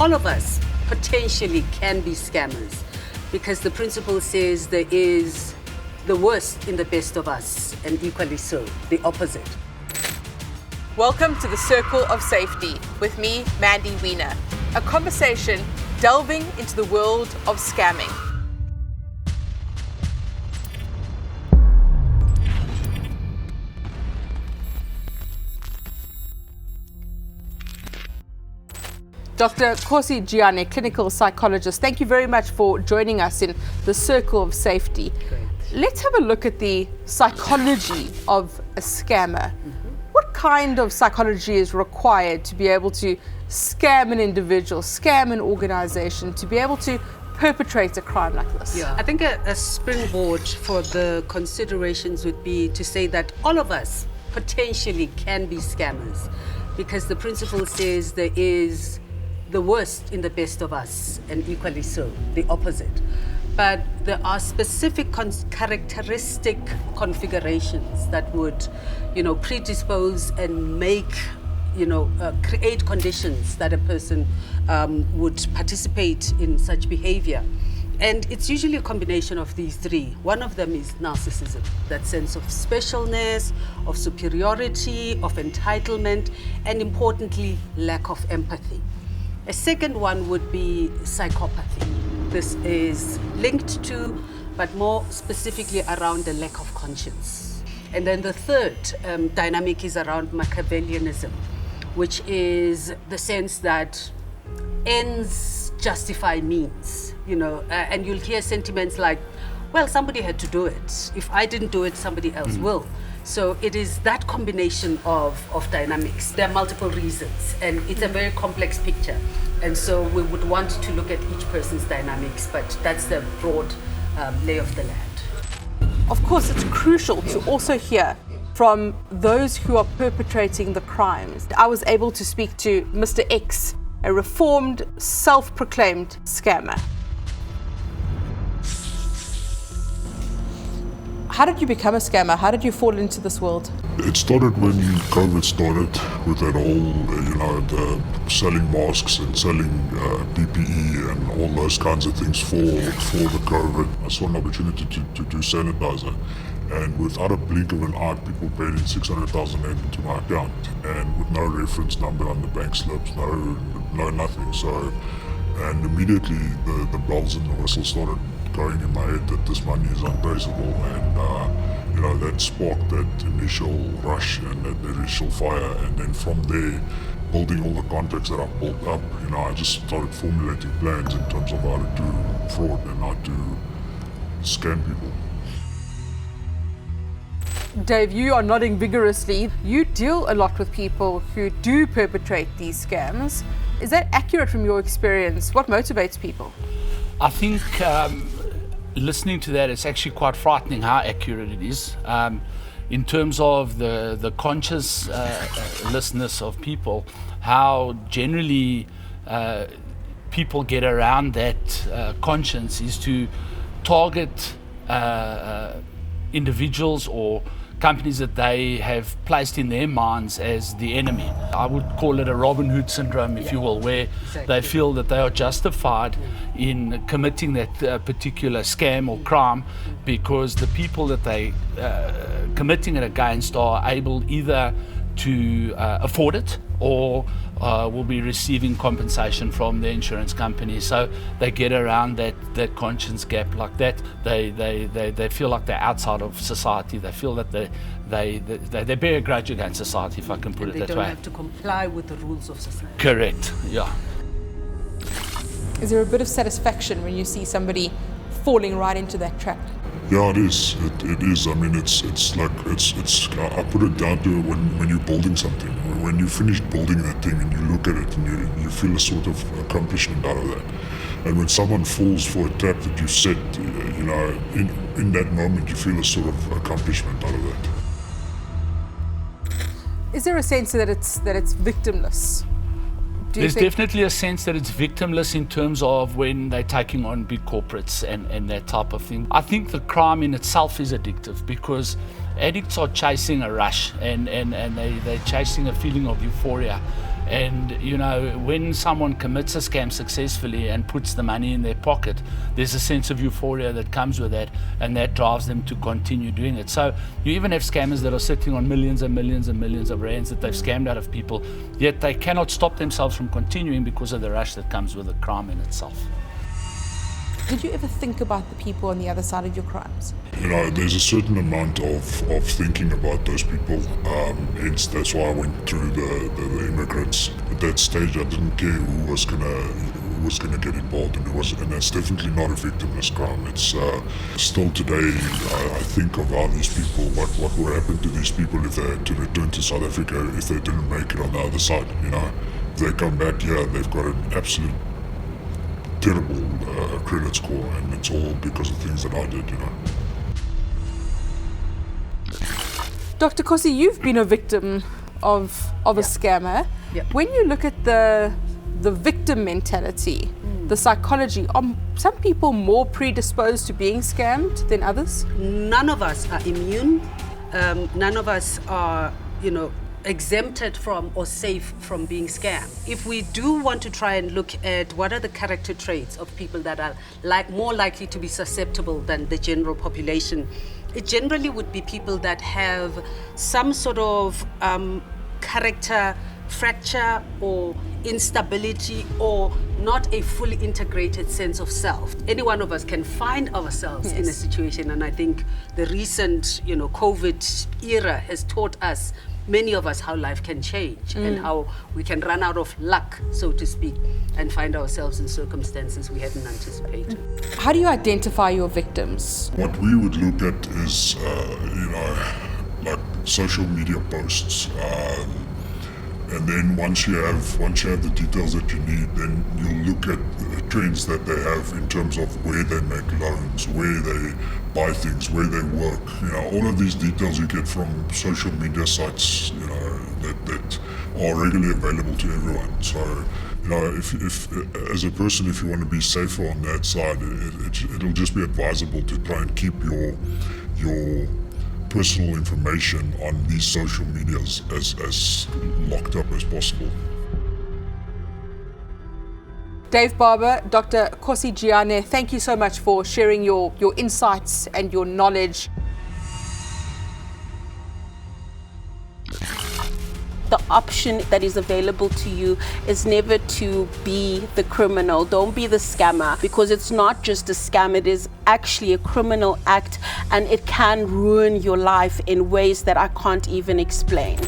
all of us potentially can be scammers, because the principle says there is the worst in the best of us, and equally so, the opposite. Welcome to the Circle of Safety with me, Mandy, a conversation delving into the world of scamming. Dr. Cosi Gian, a clinical psychologist, thank you very much for joining us in the Circle of Safety. Great. Let's have a look at the psychology of a scammer. What kind of psychology is required to be able to scam an individual, scam an organization, to be able to perpetrate a crime like this? Yeah, I think a springboard for the considerations would be to say that all of us potentially can be scammers, because the principle says there is the worst in the best of us, and equally so, the opposite. But there are specific characteristic configurations that would, predispose and make, create conditions that a person would participate in such behavior. And it's usually a combination of these three. One of them is narcissism, that sense of specialness, of superiority, of entitlement, and importantly, lack of empathy. A second one would be psychopathy. This is linked to, but more specifically around the lack of conscience. And then the third dynamic is around Machiavellianism, which is the sense that ends justify means, and you'll hear sentiments like, well, somebody had to do it. If I didn't do it, somebody else will. So it is that combination of dynamics. There are multiple reasons, and it's a very complex picture. And so we would want to look at each person's dynamics, but that's the broad lay of the land. Of course, it's crucial to also hear from those who are perpetrating the crimes. I was able to speak to Mr. X, a reformed, self-proclaimed scammer. How did you become a scammer? How did you fall into this world? It started when COVID started with that whole, the selling masks and selling PPE and all those kinds of things for the COVID. I saw an opportunity to do sanitizer, and without a blink of an eye, people paid in 600,000 into my account, and with no reference number on the bank slips, no nothing. So, and immediately the bells and the whistles started going in my head that this money is untraceable, and that sparked that initial rush and that initial fire, and then from there, building all the contacts that I've built up, I just started formulating plans in terms of how to do fraud and how to scam people. Dave, you are nodding vigorously. You deal a lot with people who do perpetrate these scams. Is that accurate from your experience? What motivates people? I think listening to that, it's actually quite frightening how accurate it is. In terms of the consciousness of people, how generally people get around that conscience is to target individuals or companies that they have placed in their minds as the enemy. I would call it a Robin Hood syndrome, if you will, where they feel that they are justified in committing that particular scam or crime because the people that they committing it against are able either to afford it or will be receiving compensation from the insurance company. So they get around that conscience gap like that. They feel like they're outside of society. They feel that they bear a grudge against society, if I can put it that way. They don't have to comply with the rules of society. Correct, yeah. Is there a bit of satisfaction when you see somebody falling right into that trap? Yeah, it is. It is. I mean, it's like I put it down to when you're building something. When you finish building that thing and you look at it and you feel a sort of accomplishment out of that. And when someone falls for a trap that you set, in that moment you feel a sort of accomplishment out of that. Is there a sense that it's victimless? There's definitely a sense that it's victimless in terms of when they're taking on big corporates and that type of thing. I think the crime in itself is addictive because addicts are chasing a rush and they're chasing a feeling of euphoria. And you know, when someone commits a scam successfully and puts the money in their pocket, there's a sense of euphoria that comes with that, and that drives them to continue doing it. So you even have scammers that are sitting on millions and millions and millions of rands that they've scammed out of people, yet they cannot stop themselves from continuing because of the rush that comes with the crime in itself. Did you ever think about the people on the other side of your crimes? You know, there's a certain amount of thinking about those people. Hence, that's why I went through the immigrants. At that stage, I didn't care who was gonna get involved, and that's definitely not a victimless crime. It's still today. I think of how these people, what would happen to these people if they had to return to South Africa if they didn't make it on the other side. You know, if they come back here, they've got an absolute terrible credit score, and it's all because of things that I did, you know. Dr. Cosi, you've been a victim of a scammer. Yeah. When you look at the victim mentality, the psychology, are some people more predisposed to being scammed than others? None of us are immune. None of us are, exempted from or safe from being scammed. If we do want to try and look at what are the character traits of people that are more likely to be susceptible than the general population, it generally would be people that have some sort of character fracture or instability, or not a fully integrated sense of self. Any one of us can find ourselves in a situation, and I think the recent COVID era has taught us, many of us, how life can change and how we can run out of luck, so to speak, and find ourselves in circumstances we hadn't anticipated. How do you identify your victims? What we would look at is, like social media posts. And then once you have the details that you need, then you'll look at the trends that they have in terms of where they make loans, where they buy things, where they work. All of these details you get from social media sites, that are regularly available to everyone. So, if as a person, if you want to be safer on that side, it'll just be advisable to try and keep your personal information on these social medias as locked up as possible. Dave Barber, Dr. Cosi Gian, thank you so much for sharing your insights and your knowledge. The option that is available to you is never to be the criminal. Don't be the scammer, because it's not just a scam, it is actually a criminal act, and it can ruin your life in ways that I can't even explain.